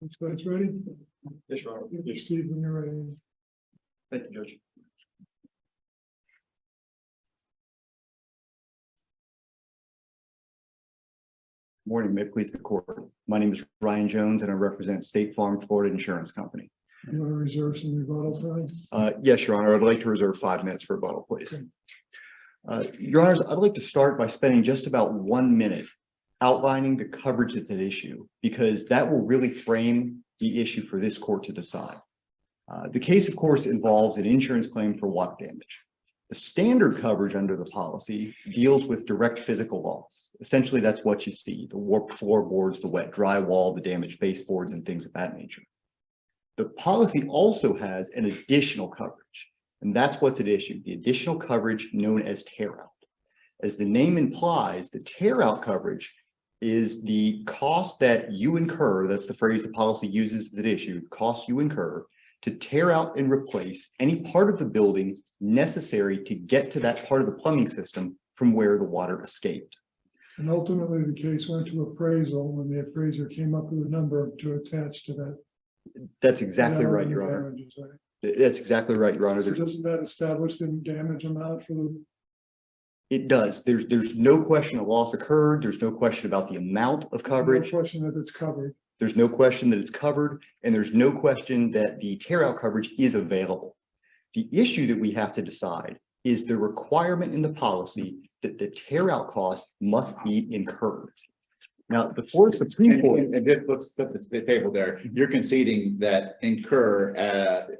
It's ready? Yes, Your Honor. You proceed when you're ready. Thank you, Judge. Morning, may it please the court. My name is Ryan Jones and I represent State Farm Florida Insurance Company. You want to reserve some rebuttal time? Yes, Your Honor, I'd like to reserve 5 minutes for rebuttal, please. Your Honors, I'd like to start by spending just about 1 minute outlining the coverage that's at issue, because that will really frame the issue for this court to decide. The case, of course, involves an insurance claim for water damage. The standard coverage under the policy deals with direct physical loss. Essentially, that's what you see: the warped floorboards, the wet drywall, the damaged baseboards, and things of that nature. The policy also has an additional coverage, and that's what's at issue: the additional coverage known as tear out. As the name implies, the tear out coverage is the cost that you incur. That's the phrase the policy uses at issue: cost you incur to tear out and replace any part of the building necessary to get to that part of the plumbing system from where the water escaped. And ultimately, the case went to appraisal when the appraiser came up with a number to attach to that. That's exactly right, Your Honor. Damages, right? That's exactly right, Your Honor. So doesn't that establish the damage amount for the? It does. There's no question a loss occurred. There's no question about the amount of coverage. No question that it's covered. There's no question that it's covered, and there's no question that the tear out coverage is available. The issue that we have to decide is the requirement in the policy that the tear out cost must be incurred. Now, the Florida Supreme Court, and just let's put the table there. You're conceding that incur,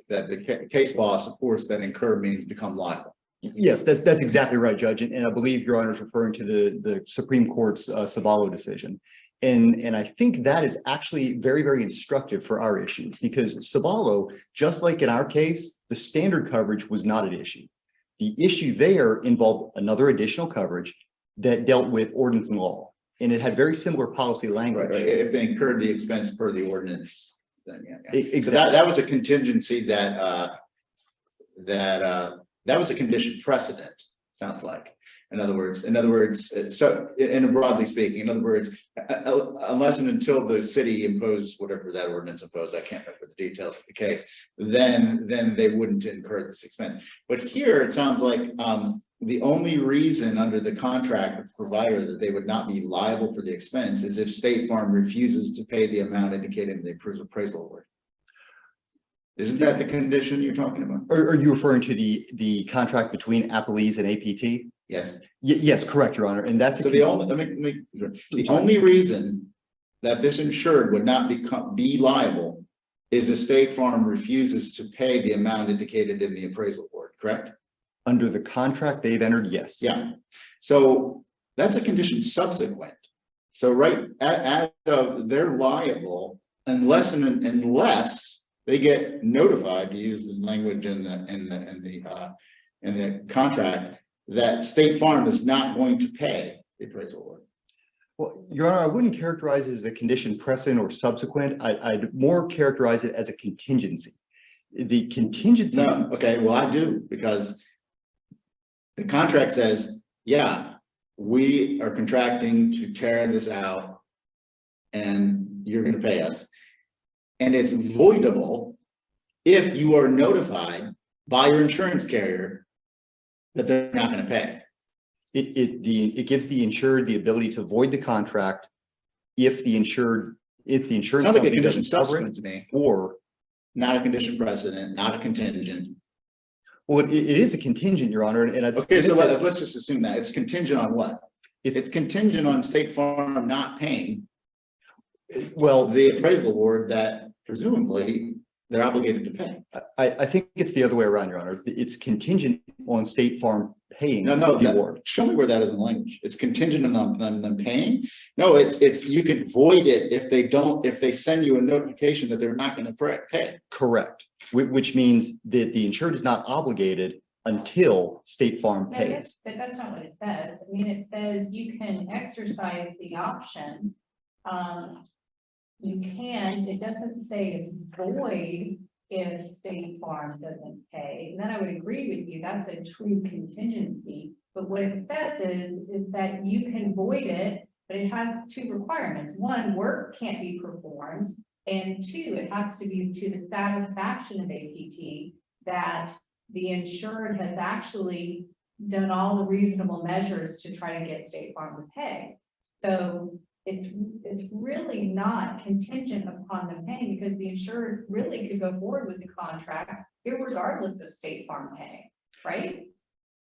that the case law supports that incur means become liable. yes, that's exactly right, Judge, and I believe Your Honor is referring to the Supreme Court's Savallo decision. And I think that is actually very, very instructive for our issue, because Savallo, just like in our case, the standard coverage was not at issue. The issue there involved another additional coverage that dealt with ordinance and law, and it had very similar policy language. Right. If they incurred the expense per the ordinance, then yeah. Exactly. So that was a contingency that was a condition precedent, sounds like. In other words, so in broadly speaking, in other words, unless and until the city imposed whatever that ordinance imposed, I can't remember the details of the case, then they wouldn't incur this expense. But here it sounds like the only reason under the contract with the provider that they would not be liable for the expense is if State Farm refuses to pay the amount indicated in the appraisal award. Isn't that the condition you're talking about? Are you referring to the contract between Appalese and APT? Yes. Yes, correct, Your Honor. And that's So the only reason that this insured would not be liable is if State Farm refuses to pay the amount indicated in the appraisal award, correct? under the contract they've entered, yes. Yeah. So that's a condition subsequent. So right as of they're liable unless they get notified, to use the language in the contract, that State Farm is not going to pay the appraisal award. Well, Your Honor, I wouldn't characterize it as a condition precedent or subsequent. I'd more characterize it as a contingency. The contingency. No, okay, well, I do, because the contract says, yeah, we are contracting to tear this out and you're going to pay us. And it's voidable if you are notified by your insurance carrier that they're not going to pay. It gives the insured the ability to void the contract if the insurance Sounds like a condition subsequent to me, or not a condition precedent, not a contingent. well, it is a contingent, Your Honor, and it's Okay, so let's just assume that it's contingent on what? If it's contingent on State Farm not paying, well, the appraisal award that presumably they're obligated to pay. I think it's the other way around, Your Honor. It's contingent on State Farm paying the award. Show me where that is in language. It's contingent on them paying. No, it's you can void it if they send you a notification that they're not going to pay. Correct. Which means that the insured is not obligated until State Farm pays. But that's not what it says. I mean, it says you can exercise the option. You can, it doesn't say it's void if State Farm doesn't pay. And then I would agree with you, that's a true contingency. But what it says is that you can void it, but it has two requirements. One, work can't be performed. And two, it has to be to the satisfaction of APT that the insured has actually done all the reasonable measures to try to get State Farm to pay. So it's really not contingent upon them paying, because the insured really could go forward with the contract irregardless of State Farm paying, right?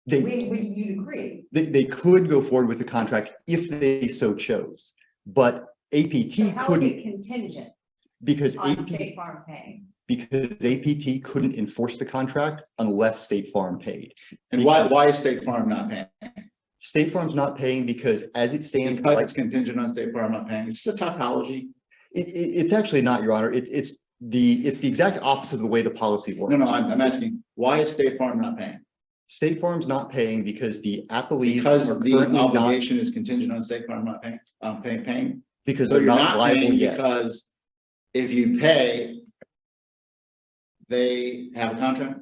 You'd agree. They could go forward with the contract if they so chose, but APT So how is couldn't, it contingent because on APT, State Farm paying? because APT couldn't enforce the contract unless State Farm paid. And why is State Farm not paying? State Farm's not paying because as it stands, Because like, it's contingent on State Farm not paying. Is this a tautology? it's actually not, Your Honor. It's the exact opposite of the way the policy works. No, I'm asking, why is State Farm not paying? State Farm's not paying because the appellees Because are the currently not, obligation is contingent on State Farm not paying. because So they're you're not not liable paying yet. because if you pay, they have a contract?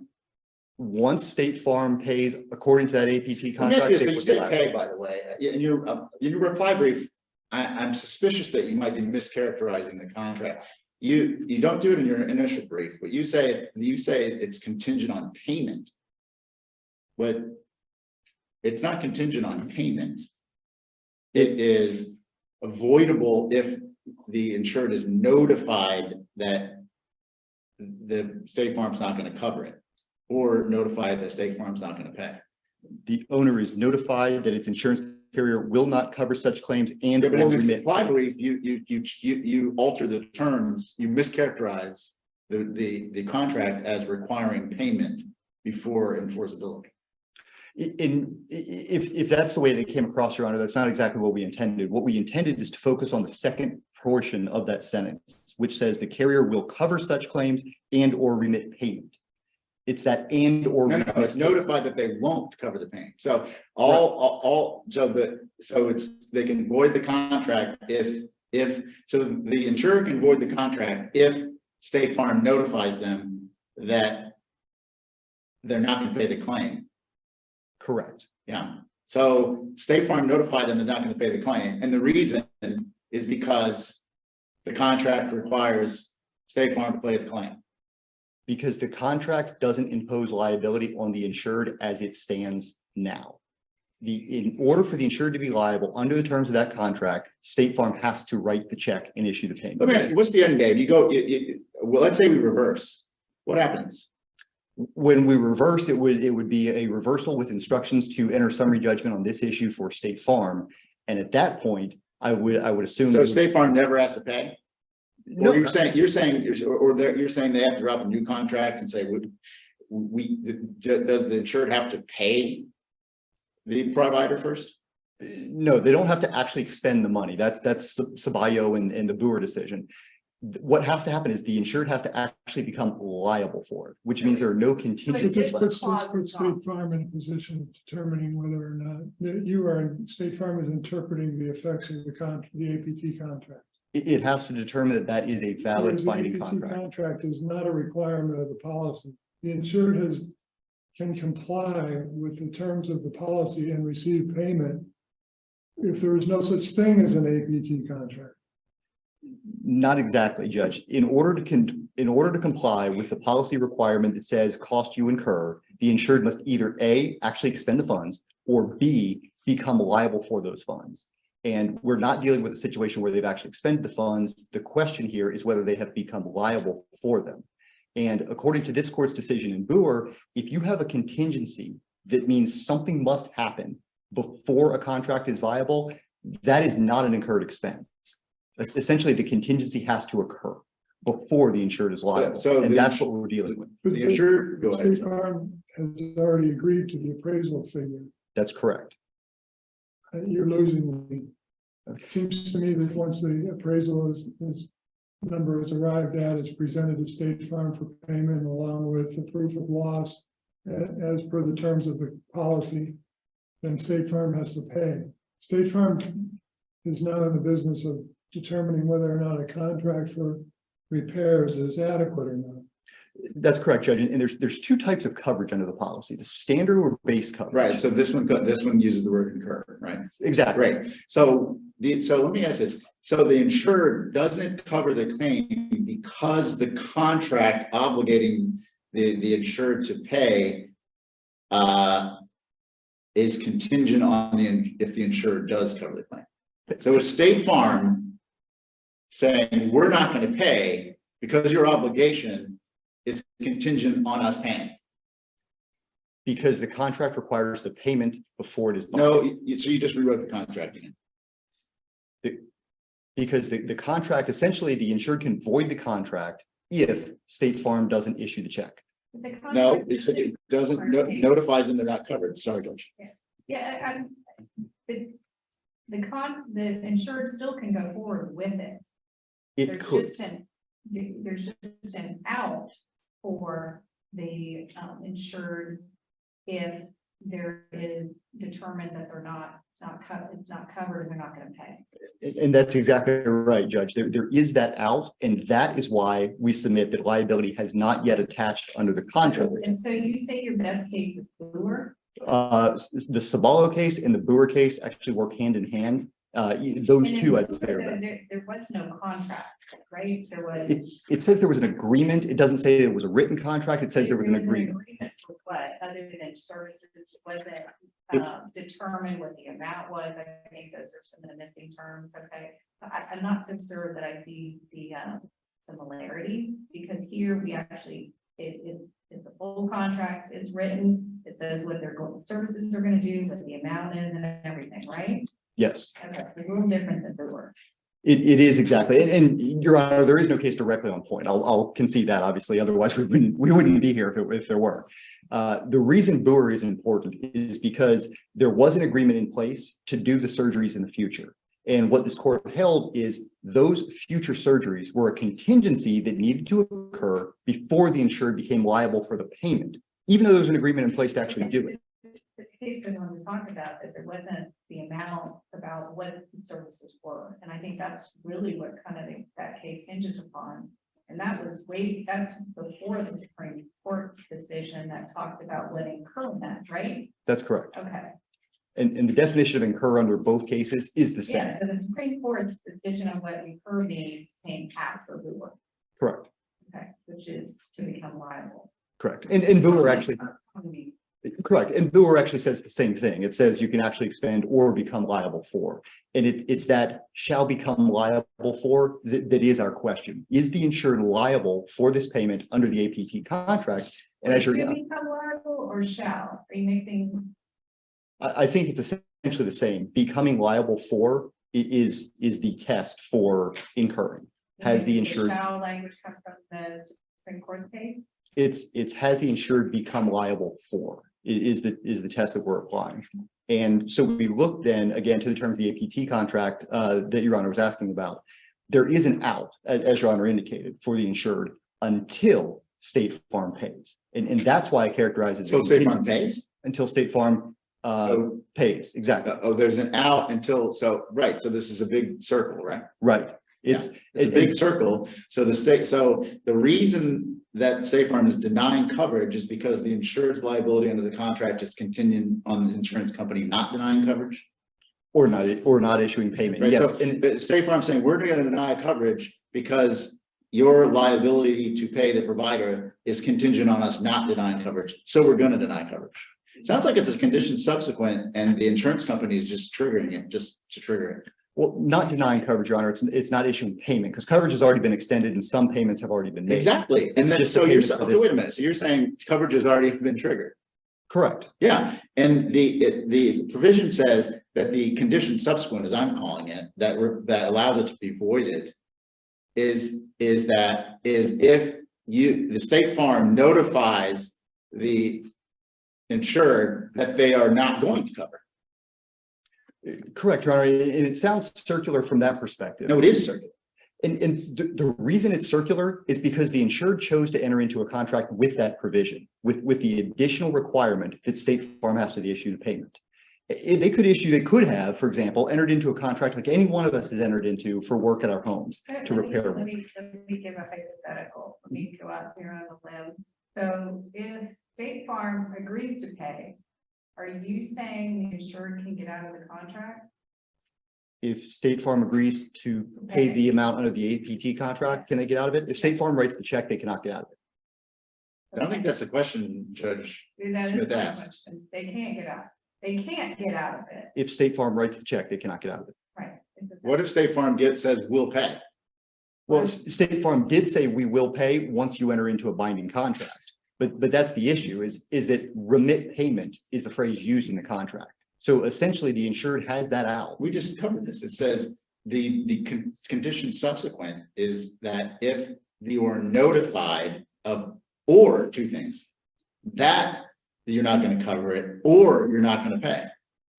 Once State Farm pays according to that APT Let me ask contract, you this, they so you would be say liable. pay, by the way, in your reply brief, I'm suspicious that you might be mischaracterizing the contract. You don't do it in your initial brief, but you say it's contingent on payment. But it's not contingent on payment. It is avoidable if the insured is notified that the State Farm's not going to cover it, or notified that State Farm's not going to pay. The owner is notified that its insurance carrier will not cover such claims and Yeah, but or in this remit. reply brief, you alter the terms, you mischaracterize the contract as requiring payment before enforceability. If that's the way they came across, Your Honor, that's not exactly what we intended. What we intended is to focus on the second portion of that sentence, which says the carrier will cover such claims and or remit payment. It's that and or. No, it's notified that they won't cover the payment. So they can void the contract so the insurer can void the contract if State Farm notifies them that they're not going to pay the claim. Correct. Yeah. So State Farm notified them they're not going to pay the claim. And the reason is because the contract requires State Farm to pay the claim. Because the contract doesn't impose liability on the insured as it stands now. In order for the insured to be liable under the terms of that contract, State Farm has to write the check and issue the payment. Let me ask you, what's the end game? Well, let's say we reverse. What happens? When we reverse, it would be a reversal with instructions to enter summary judgment on this issue for State Farm. And at that point, I would assume. So State Farm never has to pay? No, Or you're saying they have to drop a new contract and say, does the insured have to pay the provider first? no, they don't have to actually expend the money. That's Sabayo and the Boer decision. What has to happen is the insured has to actually become liable for it, which means there are no But contingencies this left. puts State Farm in a position of determining whether or not that State Farm is interpreting the effects of the APT contract. It has to determine that is a valid Whereas the binding APT contract. contract is not a requirement of the policy. The insured can comply with the terms of the policy and receive payment if there is no such thing as an APT contract. Not exactly, Judge. In order to comply with the policy requirement that says cost you incur, the insured must either A, actually expend the funds, or B, become liable for those funds. And we're not dealing with a situation where they've actually expended the funds. The question here is whether they have become liable for them. And according to this court's decision in Boer, if you have a contingency that means something must happen before a contract is viable, that is not an incurred expense. Essentially, the contingency has to occur before the insured is liable, and that's what we're dealing with. But The insured, go ahead. State Farm has already agreed to the appraisal figure. That's correct. You're losing me. It seems to me that once the appraisal number is arrived at, it's presented to State Farm for payment along with the proof of loss as per the terms of the policy, then State Farm has to pay. State Farm is now in the business of determining whether or not a contract for repairs is adequate or not. That's correct, Judge. And there's two types of coverage under the policy, the standard or base coverage. Right, so this one uses the word concur, right? Exactly. Great. So let me ask this. So the insurer doesn't cover the claim because the contract obligating the insured to pay is contingent on if the insurer does cover the claim. So if State Farm saying we're not going to pay because your obligation is contingent on us paying. Because the contract requires the payment before it is bonded. No, so you just rewrote the contract again. Because the contract, essentially, the insured can void the contract if State Farm doesn't issue the check. The No, contract- it doesn't notifies them they're not covered. Sorry, Coach. Yeah, the insured still can go forward with it. It could. There's just an out for the insured if there is determined that it's not covered and they're not gonna pay. And that's exactly right, Judge. There is that out, and that is why we submit that liability has not yet attached under the contract. And so you say your best case is Brewer? The Sabalo case and the Brewer case actually work hand in hand. Those two, I'd say. There was no contract, right? There was. It says there was an agreement. It doesn't say it was a written contract. It says there was an agreement. For what, other than services, wasn't determined what the amount was. I think those are some of the missing terms. Okay, I'm not so sure that I see the similarity, because here we actually, it's a full contract, it's written, it says what services are going to do, what the amount is, and everything, right? Yes. Okay, a little different than Brewer. It is exactly, and Your Honor, there is no case directly on point. I'll concede that, obviously, otherwise we wouldn't be here if there were. The reason Brewer is important is because there was an agreement in place to do the surgeries in the future. And what this court held is those future surgeries were a contingency that needed to occur before the insured became liable for the payment, even though there was an agreement in place to actually do it. The case goes on to talk about that there wasn't the amount about what the services were. And I think that's really what kind of that case hinges upon. And that's before the Supreme Court decision that talked about what incur meant, right? That's correct. Okay. And the definition of incur under both cases is the same. Yeah, so the Supreme Court's decision on what incur means came after Brewer. Correct. Okay, which is to become liable. Correct. And Brewer actually. Correct. And Brewer actually says the same thing. It says you can actually expend or become liable for. And it's that shall become liable for that is our question. Is the insured liable for this payment under the APT contract? And as Should you're, become liable or shall? Are you mixing? I think it's essentially the same. Becoming liable for is the test for incurring. Has the insured, Shall language come from the Supreme Court's case? it's has the insured become liable for is the test that we're applying. And so we look then again to the terms of the APT contract that Your Honor was asking about. There is an out, as Your Honor indicated, for the insured until State Farm pays. And that's why I characterize it as Until State Farm pays? until State Farm So- pays. Exactly. Oh, there's an out until, right, so this is a big circle, right? Right. It's It's a big circle. So the reason that State Farm is denying coverage is because the insured's liability under the contract is contingent on the insurance company not denying coverage. or not issuing payment. Right, Yes. so but State Farm saying we're going to deny coverage because your liability to pay the provider is contingent on us not denying coverage. So we're going to deny coverage. It sounds like it's a condition subsequent and the insurance company is just triggering it, just to trigger it. Well, not denying coverage, Your Honor. It's not issuing payment because coverage has already been extended and some payments have already been made. Exactly. And It's then, just so the you're, payment for okay, this. wait a minute. So you're saying coverage has already been triggered. Correct. Yeah, and the provision says that the condition subsequent, as I'm calling it, that allows it to be voided is if the State Farm notifies the insured that they are not going to cover. Correct, Your Honor. And it sounds circular from that perspective. No, it is circular. And the reason it's circular is because the insured chose to enter into a contract with that provision, with the additional requirement that State Farm has to issue the payment. They could have, for example, entered into a contract like any one of us has entered into for work at our homes to repair. Let me give a hypothetical. Let me go out here on a limb. So if State Farm agrees to pay, are you saying the insured can get out of the contract? If State Farm agrees to pay the amount under the APT contract, can they get out of it? If State Farm writes the check, they cannot get out of it. I don't think that's the question, Judge. That is Smith my asked. question. They can't get out. They can't get out of it, If State Farm writes the check, they cannot get out of it. right? What if State Farm says we'll pay? Well, State Farm did say we will pay once you enter into a binding contract. But that's the issue is that remit payment is the phrase used in the contract. So essentially the insured has that out. We just covered this. It says the condition subsequent is that if you are notified of, or two things, that you're not going to cover it, or you're not going to pay.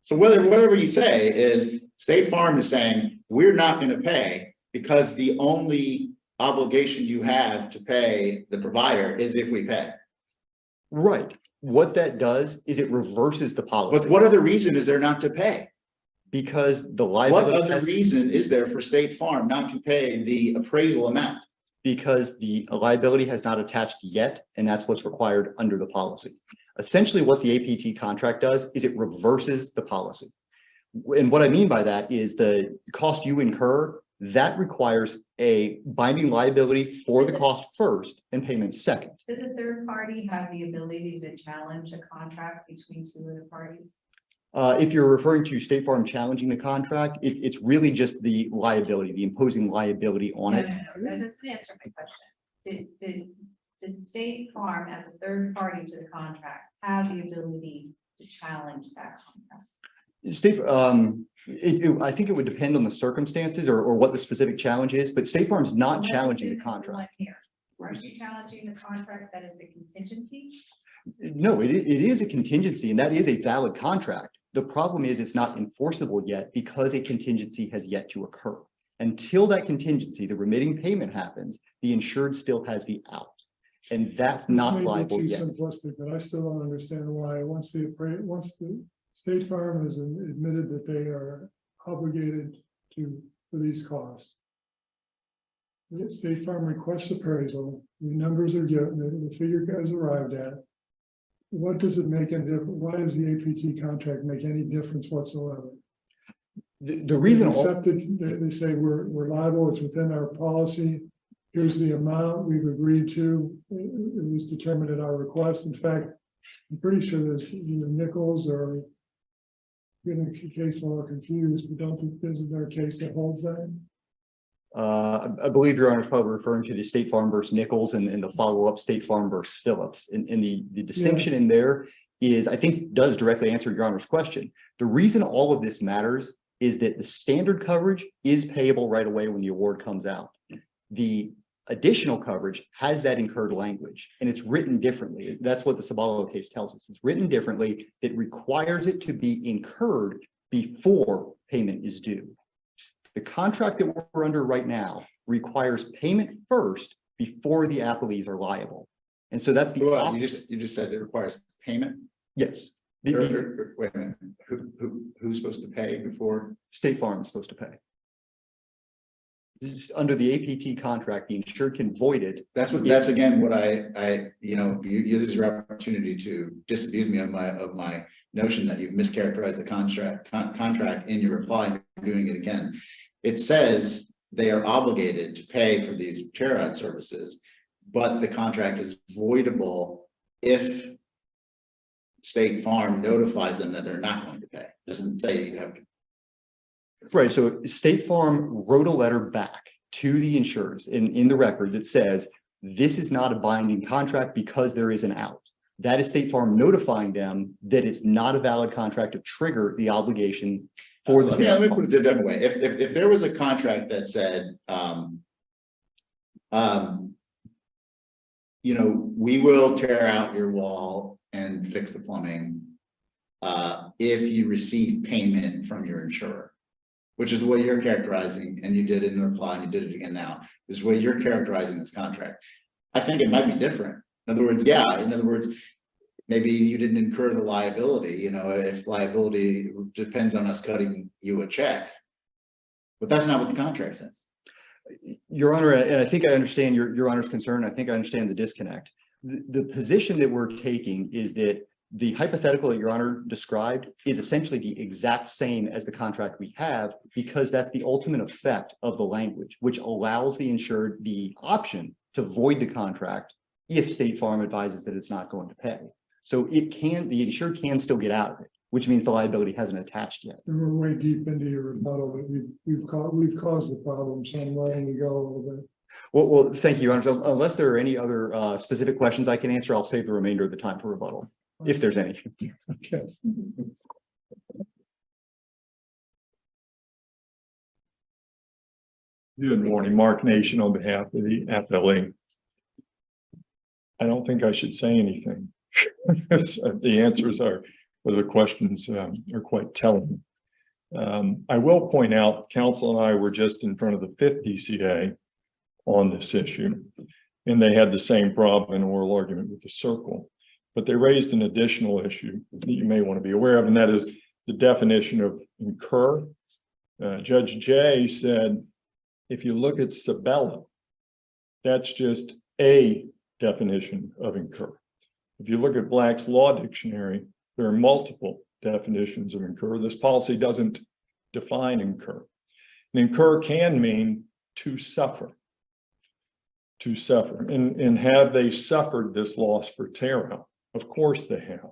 So whatever you say is State Farm is saying, we're not going to pay because the only obligation you have to pay the provider is if we pay. Right. What that does is it reverses the policy. But what other reason is there not to pay? Because the What liability other has, reason is there for State Farm not to pay the appraisal amount? because the liability has not attached yet, and that's what's required under the policy. Essentially, what the APT contract does is it reverses the policy. And what I mean by that is the cost you incur, that requires a binding liability for the cost first and payment second. Does a third party have the ability to challenge a contract between two other parties? If you're referring to State Farm challenging the contract, it's really just the liability, the imposing liability on it. No, that doesn't answer my question. Did State Farm as a third party to the contract have the ability to challenge that contract? State, I think it would depend on the circumstances or what the specific challenge is, but State Farm's not Let's challenging assume the it's one contract. here. Are you challenging the contract that is the contingency? No, it is a contingency and that is a valid contract. The problem is it's not enforceable yet because a contingency has yet to occur. Until that contingency, the remitting payment happens, the insured still has the out. And that's This not may be liable too yet. simplistic, but I still don't understand why, once the State Farm has admitted that they are obligated for these costs. The State Farm requests appraisal, the numbers are given, the figure is arrived at. What does it make any difference? Why does the APT contract make any difference whatsoever? The reason all, Accepted, they say we're liable, it's within our policy. Here's the amount we've agreed to. It was determined at our request. In fact, I'm pretty sure there's either Nichols or getting the case law confused, but don't think there's a case that holds that. I believe Your Honor is probably referring to the State Farm versus Nichols and the follow-up State Farm versus Phillips. And the distinction in there is, I think, does directly answer Your Honor's question. The reason all of this matters is that the standard coverage is payable right away when the award comes out. The additional coverage has that incurred language and it's written differently. That's what the Sabalo case tells us. It's written differently. It requires it to be incurred before payment is due. The contract that we're under right now requires payment first before the appellees are liable. And so that's the Well, you just said it requires payment. yes. Wait a minute. Who's supposed to pay before? State Farm is supposed to pay. This is under the APT contract, the insured can void it. That's again what this is your opportunity to disabuse me of my notion that you've mischaracterized the contract in your reply. You're doing it again. It says they are obligated to pay for these chair ride services, but the contract is voidable if State Farm notifies them that they're not going to pay. It doesn't say you have to. Right, so State Farm wrote a letter back to the insurers in the record that says, this is not a binding contract because there is an out. That is State Farm notifying them that it's not a valid contract to trigger the obligation for the. Let me put it a different way. If there was a contract that said, we will tear out your wall and fix the plumbing if you receive payment from your insurer, which is the way you're characterizing, and you did it in the reply and you did it again now, is the way you're characterizing this contract. I think it might be different. In other words, maybe you didn't incur the liability, you know, if liability depends on us cutting you a check. But that's not what the contract says. Your Honor, and I think I understand your Honor's concern. I think I understand the disconnect. The position that we're taking is that the hypothetical that Your Honor described is essentially the exact same as the contract we have, because that's the ultimate effect of the language, which allows the insured the option to void the contract if State Farm advises that it's not going to pay. So the insured can still get out of it, which means the liability hasn't attached yet. And we're way deep into your rebuttal, but we've caused the problem, so I'm letting you go a little bit. Well, thank you, Your Honor. So unless there are any other specific questions I can answer, I'll save the remainder of the time for rebuttal, if there's any. Okay. Good morning, Mark Nation on behalf of the FLA. I don't think I should say anything. The answers or the questions are quite telling. I will point out, council and I were just in front of the 5th DCA on this issue, and they had the same problem in oral argument with the circle, but they raised an additional issue that you may want to be aware of, and that is the definition of incur. Judge Jay said, if you look at Sabella, that's just a definition of incur. If you look at Black's Law Dictionary, there are multiple definitions of incur. This policy doesn't define incur. And incur can mean to suffer. To suffer. And have they suffered this loss for tear out? Of course they have.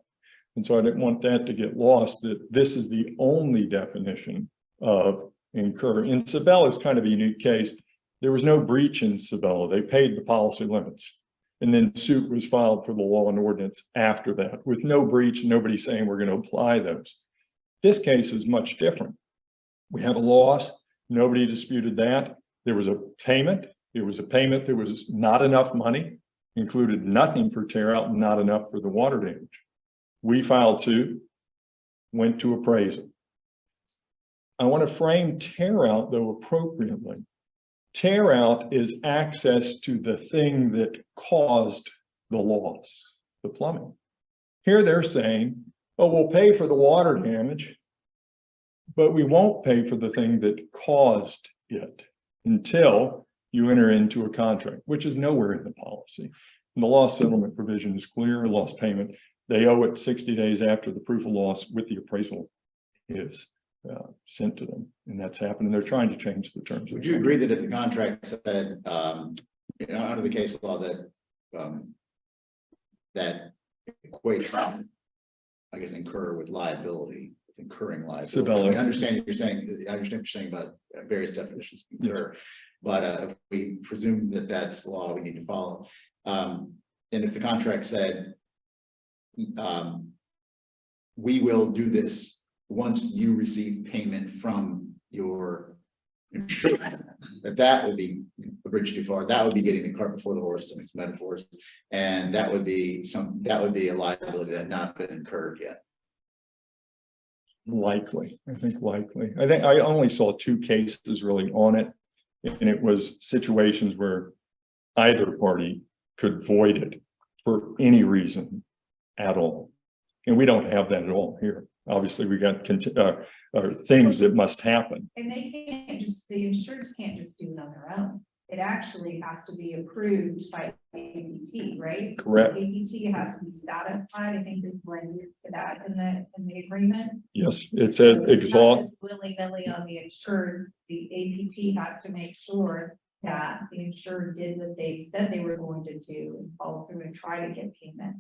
And so I didn't want that to get lost, that this is the only definition of incur. In Sabella is kind of a unique case. There was no breach in Sabella. They paid the policy limits. And then suit was filed for the law and ordinance after that with no breach, nobody saying we're going to apply those. This case is much different. We have a loss. Nobody disputed that. There was a payment. It was a payment. There was not enough money, included nothing for tear out, not enough for the water damage. We filed suit, went to appraisal. I want to frame tear out though appropriately. Tear out is access to the thing that caused the loss, the plumbing. Here they're saying, oh, we'll pay for the water damage, but we won't pay for the thing that caused it until you enter into a contract, which is nowhere in the policy. And the loss settlement provision is clear, loss payment. They owe it 60 days after the proof of loss with the appraisal is sent to them, and that's happened. And they're trying to change the terms. Would you agree that if the contract said, under the case law that that equates, I guess, incur with liability, with incurring liability? I understand what you're saying. I understand what you're saying about various definitions of incur, but if we presume that that's the law we need to follow, and if the contract said, we will do this once you receive payment from your insurance, that would be a bridge too far. That would be getting the cart before the horse, to mix metaphors, and that would be a liability that had not been incurred yet. Likely, I think likely. I think I only saw 2 cases really on it, and it was situations where either party could void it for any reason at all, and we don't have that at all here. Obviously, we got things that must happen. And they can't just, the insurers can't just do it on their own. It actually has to be approved by APT, right? Correct. APT has to be satisfied. I think there's language to that in the agreement. Yes, it said exhaust. Willy-nilly on the insured, the APT has to make sure that the insured did what they said they were going to do and follow through and try to get payment.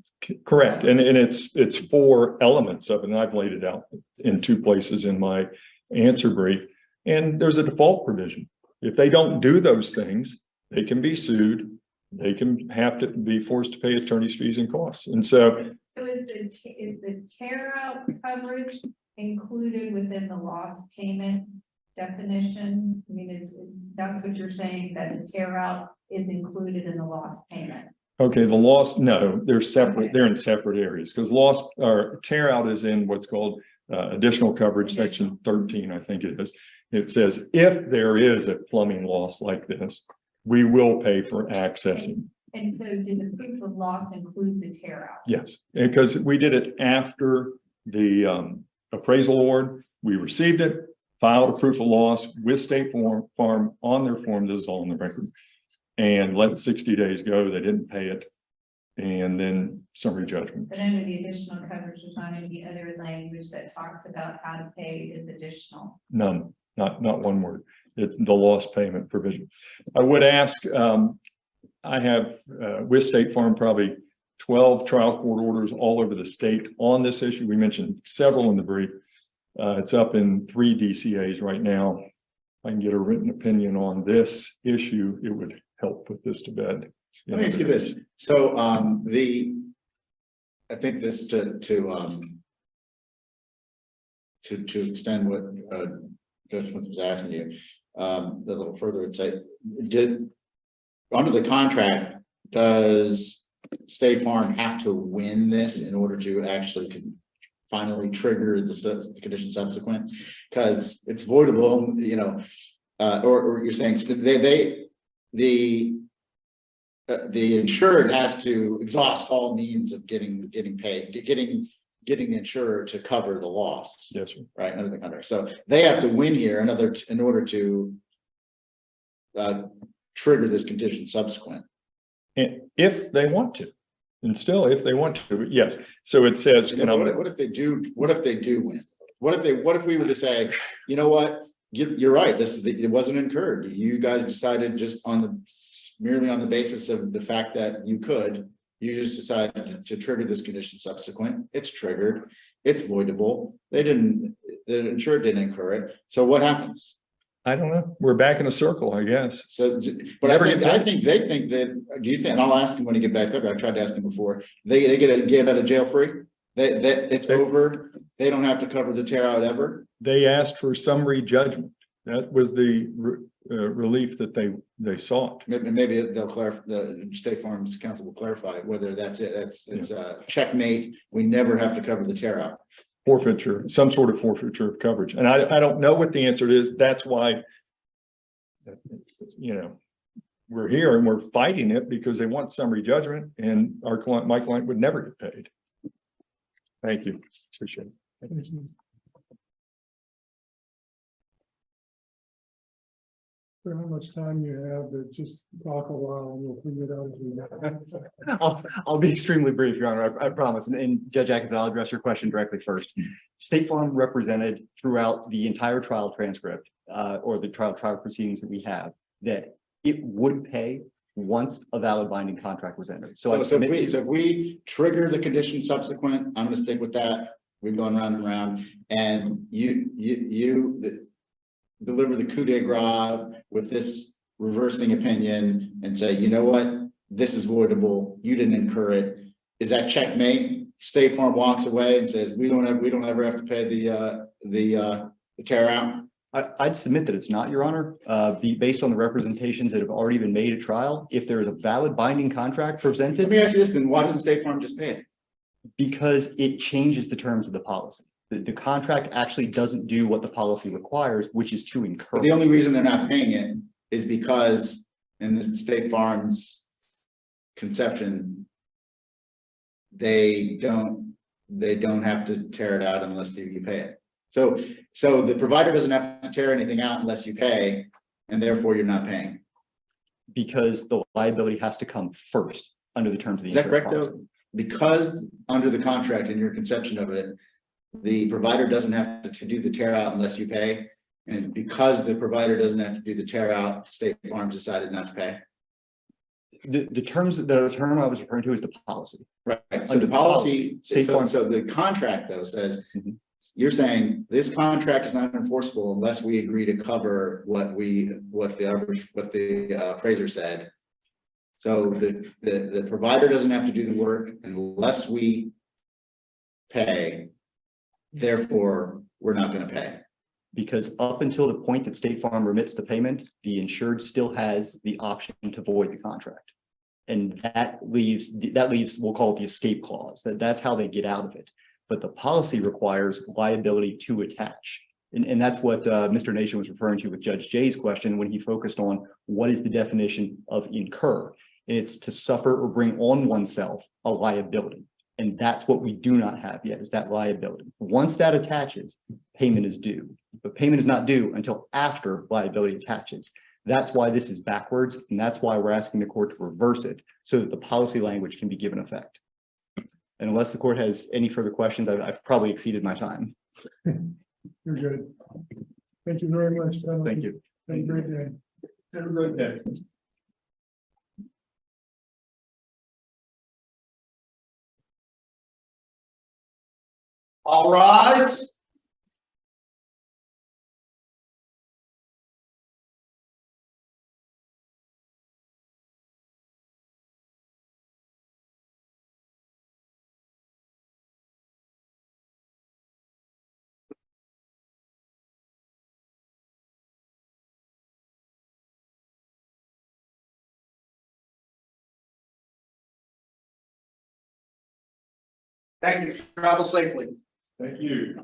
Correct, and it's 4 elements of it, and I've laid it out in 2 places in my answer brief. And there's a default provision. If they don't do those things, they can be sued. They can have to be forced to pay attorney's fees and costs. And so is the tear out coverage included within the loss payment definition? I mean, that's what you're saying, that the tear out is included in the loss payment. okay, the loss, no, they're separate. Okay. They're in separate areas because loss or tear out is in what's called additional coverage, section 13, I think it is. It says if there is a plumbing loss like this, we will pay for accessing And so did the proof of loss include the tear out? Yes, because we did it after the appraisal award. We received it, filed a proof of loss with State Farm on their form. This is all on the record. And let 60 days go. They didn't pay it. And then summary judgment. But under the additional coverage, there's not any other language that talks about how to pay is additional. None, not one word. It's the loss payment provision. I would ask, I have with State Farm probably 12 trial court orders all over the state on this issue. We mentioned several in the brief. It's up in 3 DCAs right now. If I can get a written opinion on this issue, it would help put this to bed. Let me ask you this. So, I think this to extend what, Judge Smith was asking you, a little further, and say, under the contract, does State Farm have to win this in order to actually finally trigger the condition subsequent? Because it's voidable, you know, or you're saying the insured has to exhaust all means of getting paid, getting the insurer to cover the loss. Yes, sir. Right, under the contract. So they have to win here in order to trigger this condition subsequent. And if they want to, and still, if they want to, yes. So it says, you know, What if they do? What if they do win? What if we were to say, you know what, you're right, it wasn't incurred. You guys decided just merely on the basis of the fact that you just decided to trigger this condition subsequent. It's triggered. It's voidable. The insured didn't incur it. So what happens? I don't know. We're back in a circle, I guess. So, but I think they think that, do you think, and I'll ask him when he get back up, I tried to ask him before, they get out of jail free? It's over. They don't have to cover the tear out ever. They asked for summary judgment. That was the relief that they sought. Maybe they'll clarify, the State Farm's counsel will clarify whether that's it. It's a checkmate. We never have to cover the tear out. Forfeiture, some sort of forfeiture of coverage. And I don't know what the answer is. That's why, you know, we're here and we're fighting it because they want summary judgment, and my client would never get paid. Thank you. Appreciate it. For how much time you have to just talk a while and we'll figure it out as we go. I'll be extremely brief, Your Honor, I promise. And Judge Atkins, I'll address your question directly first. State Farm represented throughout the entire trial transcript, or the trial proceedings that we have, that it would pay once a valid binding contract was entered. So if we trigger the condition subsequent, I'm going to stick with that. We've gone round and round, and you deliver the coup de grace with this reversing opinion and say, you know what, this is voidable. You didn't incur it. Is that checkmate? State Farm walks away and says, we don't ever have to pay the tear out. I'd submit that it's not, Your Honor, based on the representations that have already been made at trial. If there is a valid binding contract presented. Let me ask you this, then why doesn't State Farm just pay it? Because it changes the terms of the policy. The contract actually doesn't do what the policy requires, which is to incur. But the only reason they're not paying it is because, in the State Farm's conception, they don't have to tear it out unless you pay it. So the provider doesn't have to tear anything out unless you pay, and therefore you're not paying. Because the liability has to come first under the terms of the Is that insurance correct policy. though? Because under the contract and your conception of it, the provider doesn't have to do the tear out unless you pay. And because the provider doesn't have to do the tear out, State Farm decided not to pay. The term I was referring to is the policy. Right. So Under the the policy, State Farm. so the contract though says, Mhm. you're saying this contract is not enforceable unless we agree to cover what the appraiser said. So the provider doesn't have to do the work unless we pay. Therefore, we're not going to pay. Because up until the point that State Farm remits the payment, the insured still has the option to void the contract. And that leaves, we'll call it the escape clause. That's how they get out of it. But the policy requires liability to attach. And that's what Mr. Nation was referring to with Judge Jay's question when he focused on what is the definition of incur. and it's to suffer or bring on oneself a liability. And that's what we do not have yet, is that liability. Once that attaches, payment is due, but payment is not due until after liability attaches. That's why this is backwards, and that's why we're asking the court to reverse it so that the policy language can be given effect. And unless the court has any further questions, I've probably exceeded my time. You're good. Thank you very much. gentlemen. Thank you. Have a great day. Have a great day. All rise. Thank you. Travel safely. Thank you.